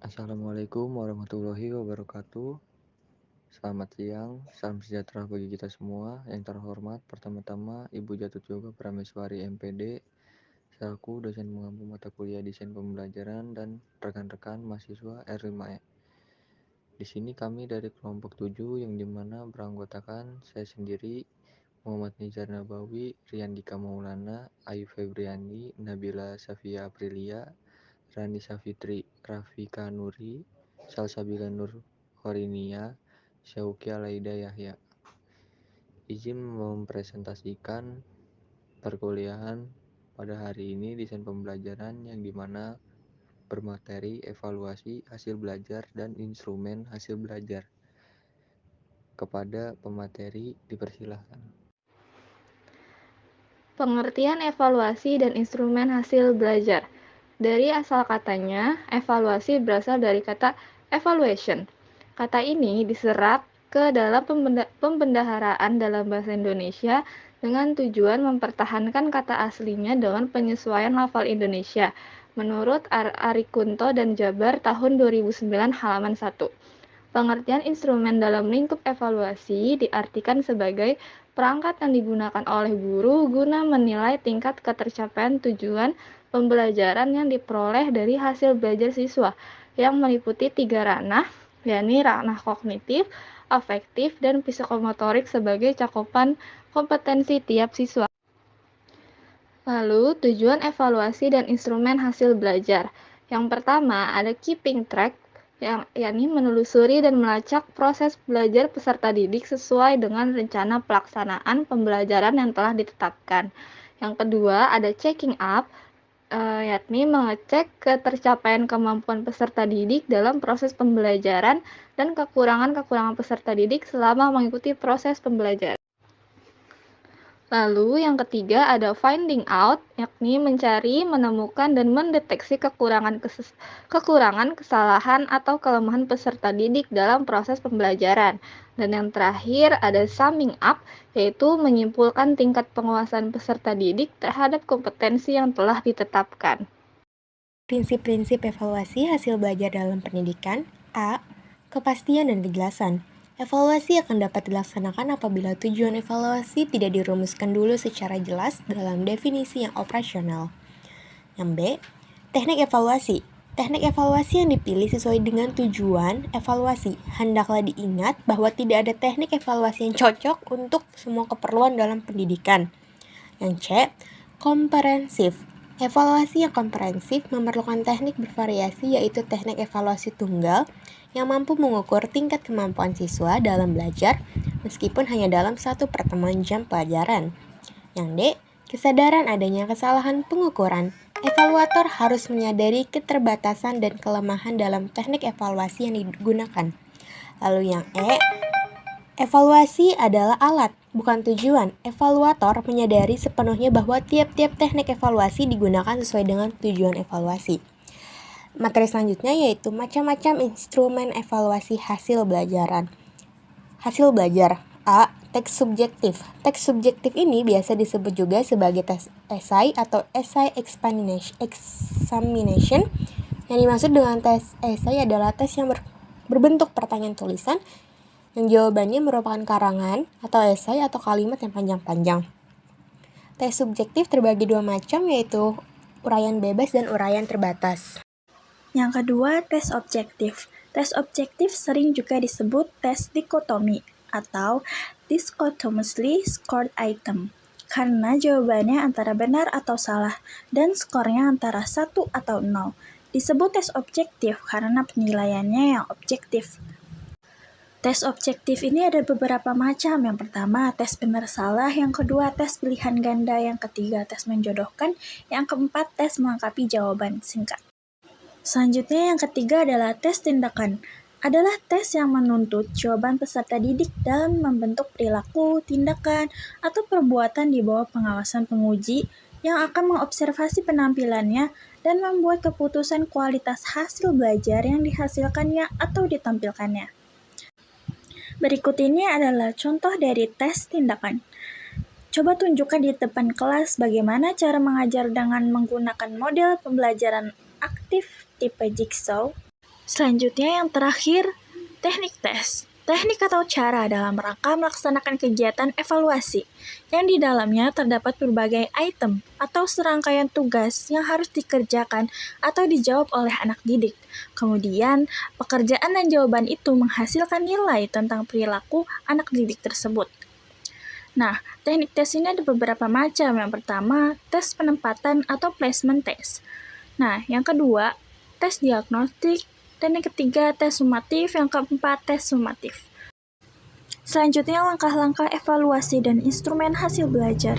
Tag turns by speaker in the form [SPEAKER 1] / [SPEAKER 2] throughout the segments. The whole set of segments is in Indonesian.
[SPEAKER 1] Assalamualaikum warahmatullahi wabarakatuh. Selamat siang, salam sejahtera bagi kita semua. Yang terhormat, pertama-tama Ibu Jatut Yoga Prameswari MPD, selaku dosen mengampu mata kuliah desain pembelajaran dan rekan-rekan mahasiswa R5E. Di sini kami dari kelompok 7 yang dimana beranggotakan saya sendiri, Muhammad Nizar Nabawi, Riyandika Maulana, Ayu Febriani, Nabila Safia Aprilia, Rani Safitri, Rafika Nuri, Salsabila Nur Horinia, Syauki Alaida Yahya. Izin mempresentasikan perkuliahan pada hari ini desain pembelajaran yang dimana bermateri evaluasi hasil belajar dan instrumen hasil belajar. Kepada pemateri dipersilahkan.
[SPEAKER 2] Pengertian evaluasi dan instrumen hasil belajar. Dari asal katanya, evaluasi berasal dari kata evaluation. Kata ini diserap ke dalam pembendaharaan dalam bahasa Indonesia dengan tujuan mempertahankan kata aslinya dengan penyesuaian lafal Indonesia. Menurut Ari Kunto dan Jabar tahun 2009 halaman 1. Pengertian instrumen dalam lingkup evaluasi diartikan sebagai perangkat yang digunakan oleh guru guna menilai tingkat ketercapaian tujuan pembelajaran yang diperoleh dari hasil belajar siswa, yang meliputi 3 ranah, yakni ranah kognitif, afektif, dan psikomotorik sebagai cakupan kompetensi tiap siswa. Lalu, tujuan evaluasi dan instrumen hasil belajar. Yang pertama, ada keeping track, yakni menelusuri dan melacak proses belajar peserta didik sesuai dengan rencana pelaksanaan pembelajaran yang telah ditetapkan. Yang kedua, ada checking up, yakni mengecek ketercapaian kemampuan peserta didik dalam proses pembelajaran dan kekurangan-kekurangan peserta didik selama mengikuti proses pembelajaran. Lalu yang ketiga ada finding out, yakni mencari, menemukan, dan mendeteksi kekurangan, kesalahan, atau kelemahan peserta didik dalam proses pembelajaran. Dan yang terakhir ada summing up, yaitu menyimpulkan tingkat penguasaan peserta didik terhadap kompetensi yang telah ditetapkan.
[SPEAKER 3] Prinsip-prinsip evaluasi hasil belajar dalam pendidikan. A. Kepastian dan kejelasan. Evaluasi akan dapat dilaksanakan apabila tujuan evaluasi tidak dirumuskan dulu secara jelas dalam definisi yang operasional. Yang B. Teknik evaluasi. Teknik evaluasi yang dipilih sesuai dengan tujuan evaluasi. Hendaklah diingat bahwa tidak ada teknik evaluasi yang cocok untuk semua keperluan dalam pendidikan. Yang C. Komprehensif. Evaluasi yang komprehensif memerlukan teknik bervariasi, yaitu teknik evaluasi tunggal yang mampu mengukur tingkat kemampuan siswa dalam belajar meskipun hanya dalam satu pertemuan jam pelajaran. Yang D. Kesadaran adanya kesalahan pengukuran. Evaluator harus menyadari keterbatasan dan kelemahan dalam teknik evaluasi yang digunakan. Lalu yang E. Evaluasi adalah alat, bukan tujuan. Evaluator menyadari sepenuhnya bahwa tiap-tiap teknik evaluasi digunakan sesuai dengan tujuan evaluasi. Materi selanjutnya yaitu macam-macam instrumen evaluasi hasil belajaran. Hasil belajar. A. Teks subjektif. Teks subjektif ini biasa disebut juga sebagai tes esai atau essay examination. Yang dimaksud dengan tes esai adalah tes yang berbentuk pertanyaan tulisan yang jawabannya merupakan karangan atau esai atau kalimat yang panjang-panjang. Tes subjektif terbagi dua macam, yaitu uraian bebas dan uraian terbatas.
[SPEAKER 4] Yang kedua, tes objektif. Tes objektif sering juga disebut tes dikotomi atau dichotomously scored item, karena jawabannya antara benar atau salah dan skornya antara 1 atau 0. Disebut tes objektif karena penilaiannya yang objektif. Tes objektif ini ada beberapa macam. Yang pertama, tes benar salah. Yang kedua, tes pilihan ganda. Yang ketiga, tes menjodohkan. Yang keempat, tes melengkapi jawaban singkat. Selanjutnya, yang ketiga adalah tes tindakan. Adalah tes yang menuntut jawaban peserta didik dalam membentuk perilaku, tindakan, atau perbuatan di bawah pengawasan penguji yang akan mengobservasi penampilannya dan membuat keputusan kualitas hasil belajar yang dihasilkannya atau ditampilkannya. Berikut ini adalah contoh dari tes tindakan. Coba tunjukkan di depan kelas bagaimana cara mengajar dengan menggunakan model pembelajaran aktif tipe jigsaw. Selanjutnya yang terakhir, teknik tes. Teknik atau cara dalam rangka melaksanakan kegiatan evaluasi, yang di dalamnya terdapat berbagai item atau serangkaian tugas yang harus dikerjakan atau dijawab oleh anak didik. Kemudian, pekerjaan dan jawaban itu menghasilkan nilai tentang perilaku anak didik tersebut. Nah, teknik tes ini ada beberapa macam. Yang pertama, tes penempatan atau placement test. Nah, yang kedua, tes diagnostik, dan yang ketiga, tes sumatif, yang keempat, tes sumatif. Selanjutnya, langkah-langkah evaluasi dan instrumen hasil belajar.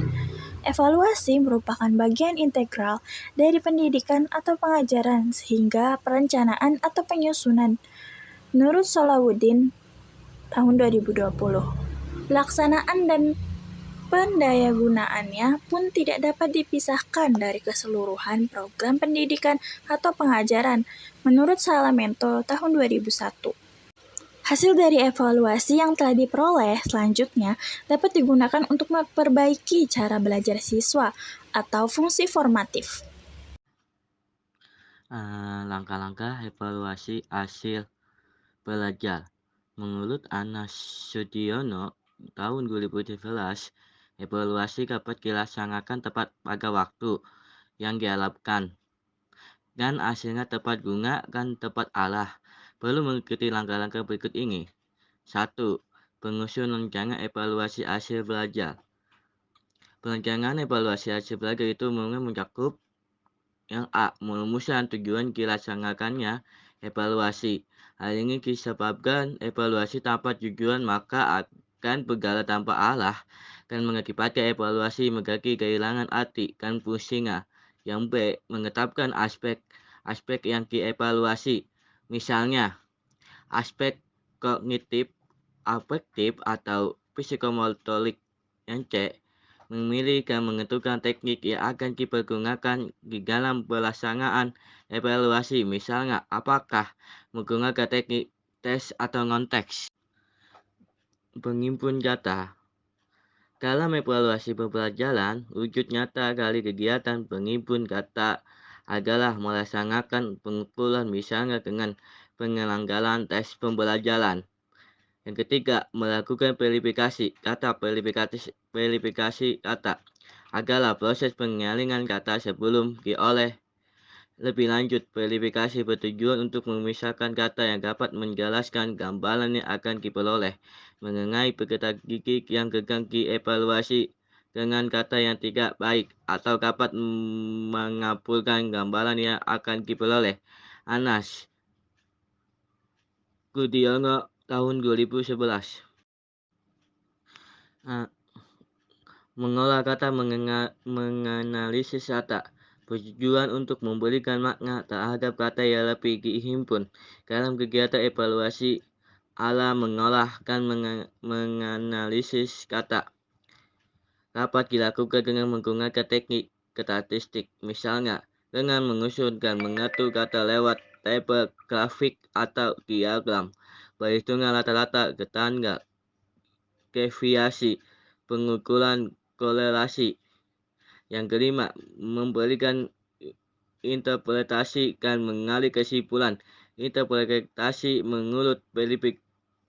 [SPEAKER 4] Evaluasi merupakan bagian integral dari pendidikan atau pengajaran, sehingga perencanaan atau penyusunan. Menurut Solahuddin, tahun 2020, pelaksanaan dan pendayagunaannya pun tidak dapat dipisahkan dari keseluruhan program pendidikan atau pengajaran, menurut Salamento tahun 2001. Hasil dari evaluasi yang telah diperoleh selanjutnya dapat digunakan untuk memperbaiki cara belajar siswa atau fungsi formatif.
[SPEAKER 5] Langkah-langkah evaluasi hasil belajar. Menurut Anas Sudiono tahun 2017, evaluasi dapat dilaksanakan tepat pada waktu yang diharapkan dan hasilnya tepat guna dan tepat arah. Perlu mengikuti langkah-langkah berikut ini. 1. Penyusunan rencana evaluasi hasil belajar. Perencanaan evaluasi hasil belajar itu mencakup yang A. Merumuskan tujuan dilaksanakannya evaluasi. Hal ini disebabkan evaluasi tanpa tujuan maka akan berjalan tanpa arah dan mengakibatkan evaluasi menjadi kehilangan arti dan fungsinya. Yang B. Menetapkan aspek yang dievaluasi. Misalnya, aspek kognitif, afektif, atau psikomotorik. Yang C. Memilih dan menentukan teknik yang akan dipergunakan di dalam pelaksanaan evaluasi. Misalnya, apakah menggunakan teknik tes atau non-tes. Penghimpun data. Dalam evaluasi pembelajaran, wujud nyata dari kegiatan penghimpun data adalah melaksanakan pengumpulan misalnya dengan penyelenggaraan tes pembelajaran. Yang ketiga, melakukan verifikasi data. Verifikasi data adalah proses penyaringan data sebelum diolah lebih lanjut. Verifikasi bertujuan untuk memisahkan data yang dapat menjelaskan gambaran yang akan diperoleh mengenai pekerjaan yang gagal dievaluasi dengan data yang tidak baik atau dapat mengabulkan gambaran yang akan diperoleh. Anas Sudiono tahun 2011. Mengolah data, menganalisis data bertujuan untuk memberikan makna terhadap data yang lebih dihimpun. Dalam kegiatan evaluasi, mengolah dan menganalisis data dapat dilakukan dengan menggunakan teknik statistik, misalnya dengan menyusun dan mengatur data lewat tabel, grafik, atau diagram. Perhitungan rata-rata, tanggal, deviasi, pengukuran korelasi. Yang kelima, memberikan interpretasi dan mengambil kesimpulan. Interpretasi menurut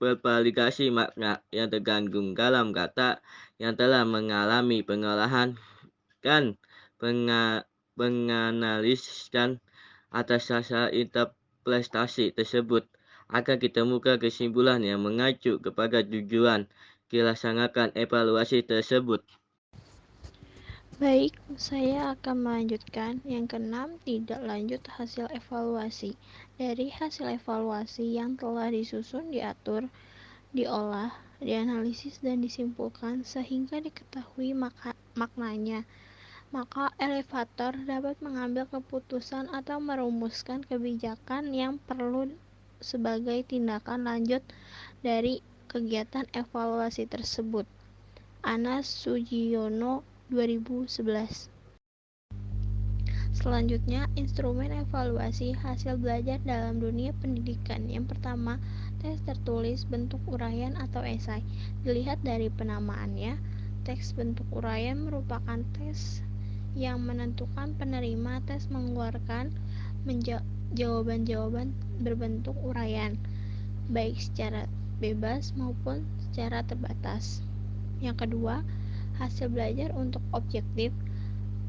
[SPEAKER 5] bervariasi makna yang tergandung dalam kata yang telah mengalami pengolahan dan menganalisiskan atas dasar interpretasi tersebut akan ditemukan kesimpulan yang mengacu kepada tujuan dilaksanakan evaluasi tersebut.
[SPEAKER 6] Baik, saya akan melanjutkan yang keenam, tidak lanjut hasil evaluasi. Dari hasil evaluasi yang telah disusun, diatur, diolah, dianalisis, dan disimpulkan sehingga diketahui maknanya, maka elevator dapat mengambil keputusan atau merumuskan kebijakan yang perlu sebagai tindakan lanjut dari kegiatan evaluasi tersebut. Anas Sudiono 2011. Selanjutnya, instrumen evaluasi hasil belajar dalam dunia pendidikan. Yang pertama, tes tertulis bentuk uraian atau esai. Dilihat dari penamaannya, teks bentuk uraian merupakan tes yang menentukan penerima tes mengeluarkan jawaban-jawaban berbentuk uraian, baik secara bebas maupun secara terbatas. Yang kedua, hasil belajar untuk objektif.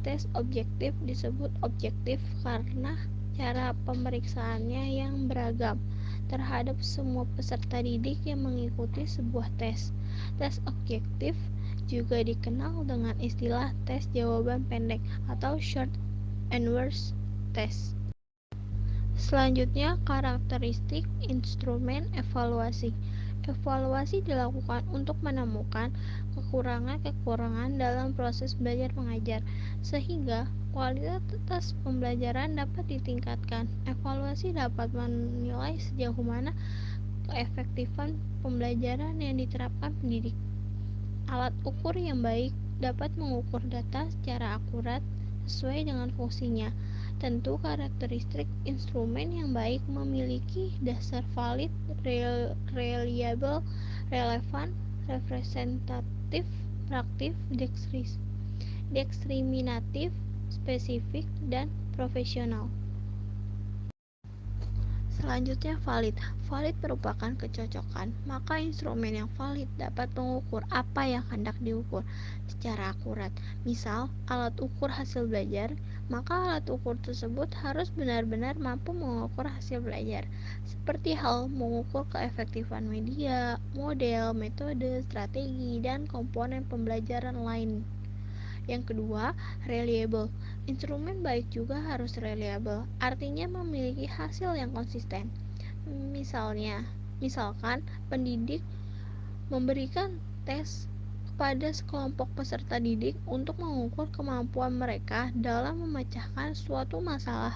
[SPEAKER 6] Tes objektif disebut objektif karena cara pemeriksaannya yang beragam terhadap semua peserta didik yang mengikuti sebuah tes. Tes objektif juga dikenal dengan istilah tes jawaban pendek atau short answer test. Selanjutnya, karakteristik instrumen evaluasi. Evaluasi dilakukan untuk menemukan kekurangan-kekurangan dalam proses belajar mengajar, sehingga kualitas pembelajaran dapat ditingkatkan. Evaluasi dapat menilai sejauh mana keefektifan pembelajaran yang diterapkan pendidik. Alat ukur yang baik dapat mengukur data secara akurat sesuai dengan fungsinya. Tentu karakteristik instrumen yang baik memiliki dasar valid, reliable, relevan, representatif, praktif, diskriminatif, spesifik, dan profesional. Selanjutnya, valid. Valid merupakan kecocokan, maka instrumen yang valid dapat mengukur apa yang hendak diukur secara akurat. Misal, alat ukur hasil belajar, maka alat ukur tersebut harus benar-benar mampu mengukur hasil belajar, seperti hal mengukur keefektifan media, model, metode, strategi, dan komponen pembelajaran lain. Yang kedua, reliable. Instrumen baik juga harus reliable, artinya memiliki hasil yang konsisten. Misalkan pendidik memberikan tes kepada sekelompok peserta didik untuk mengukur kemampuan mereka dalam memecahkan suatu masalah.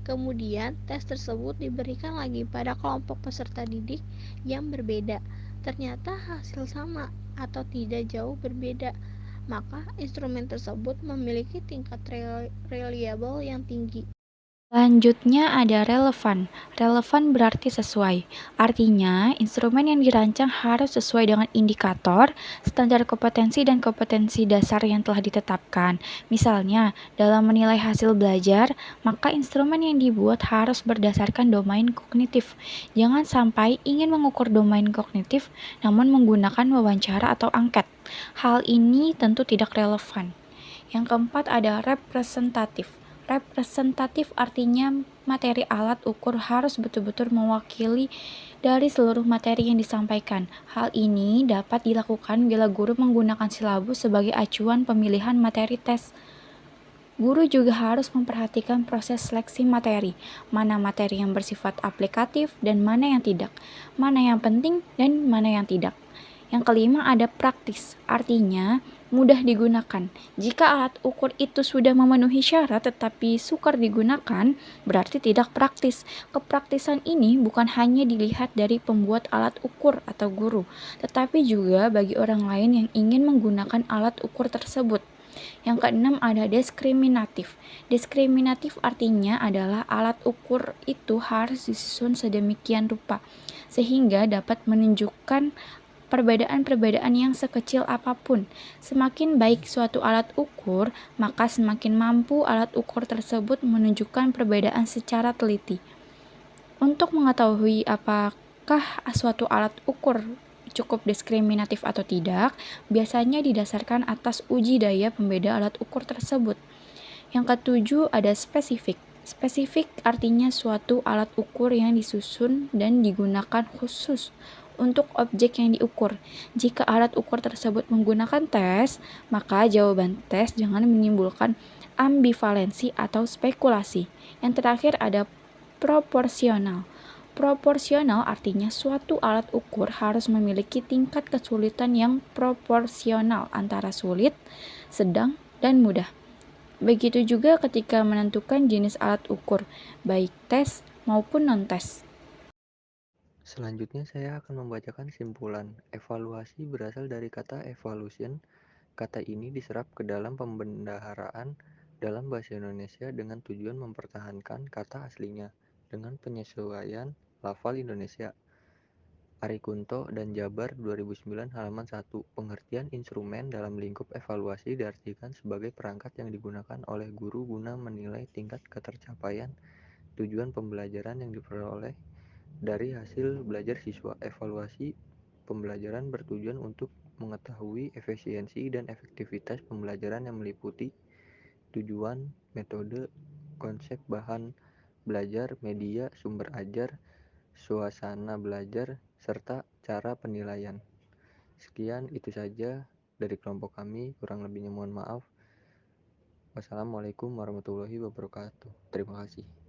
[SPEAKER 6] Kemudian, tes tersebut diberikan lagi pada kelompok peserta didik yang berbeda. Ternyata hasil sama atau tidak jauh berbeda, maka instrumen tersebut memiliki tingkat reliable yang tinggi.
[SPEAKER 7] Selanjutnya ada relevan. Relevan berarti sesuai. Artinya, instrumen yang dirancang harus sesuai dengan indikator, standar kompetensi dan kompetensi dasar yang telah ditetapkan. Misalnya, dalam menilai hasil belajar, maka instrumen yang dibuat harus berdasarkan domain kognitif. Jangan sampai ingin mengukur domain kognitif namun menggunakan wawancara atau angket. Hal ini tentu tidak relevan. Yang keempat ada representatif. Representatif artinya materi alat ukur harus betul-betul mewakili dari seluruh materi yang disampaikan. Hal ini dapat dilakukan bila guru menggunakan silabus sebagai acuan pemilihan materi tes. Guru juga harus memperhatikan proses seleksi materi, mana materi yang bersifat aplikatif dan mana yang tidak, mana yang penting dan mana yang tidak. Yang kelima ada praktis, artinya mudah digunakan. Jika alat ukur itu sudah memenuhi syarat tetapi sukar digunakan, berarti tidak praktis. Kepraktisan ini bukan hanya dilihat dari pembuat alat ukur atau guru, tetapi juga bagi orang lain yang ingin menggunakan alat ukur tersebut. Yang keenam ada diskriminatif. Diskriminatif artinya adalah alat ukur itu harus disusun sedemikian rupa sehingga dapat menunjukkan perbedaan-perbedaan yang sekecil apapun. Semakin baik suatu alat ukur, maka semakin mampu alat ukur tersebut menunjukkan perbedaan secara teliti. Untuk mengetahui apakah suatu alat ukur cukup diskriminatif atau tidak, biasanya didasarkan atas uji daya pembeda alat ukur tersebut. Yang ketujuh ada spesifik. Spesifik artinya suatu alat ukur yang disusun dan digunakan khusus untuk objek yang diukur. Jika alat ukur tersebut menggunakan tes, maka jawaban tes jangan menimbulkan ambivalensi atau spekulasi. Yang terakhir ada proporsional. Proporsional artinya suatu alat ukur harus memiliki tingkat kesulitan yang proporsional antara sulit, sedang, dan mudah. Begitu juga ketika menentukan jenis alat ukur, baik tes maupun non-tes.
[SPEAKER 1] Selanjutnya saya akan membacakan simpulan. Evaluasi berasal dari kata evolution. Kata ini diserap ke dalam pembendaharaan dalam bahasa Indonesia dengan tujuan mempertahankan kata aslinya dengan penyesuaian lafal Indonesia. Arikunto dan Jabar 2009 halaman 1. Pengertian instrumen dalam lingkup evaluasi diartikan sebagai perangkat yang digunakan oleh guru guna menilai tingkat ketercapaian tujuan pembelajaran yang diperoleh dari hasil belajar siswa. Evaluasi pembelajaran bertujuan untuk mengetahui efisiensi dan efektivitas pembelajaran yang meliputi tujuan, metode, konsep bahan belajar, media, sumber ajar, suasana belajar, serta cara penilaian. Sekian, itu saja dari kelompok kami, kurang lebihnya mohon maaf. Wassalamualaikum warahmatullahi wabarakatuh. Terima kasih.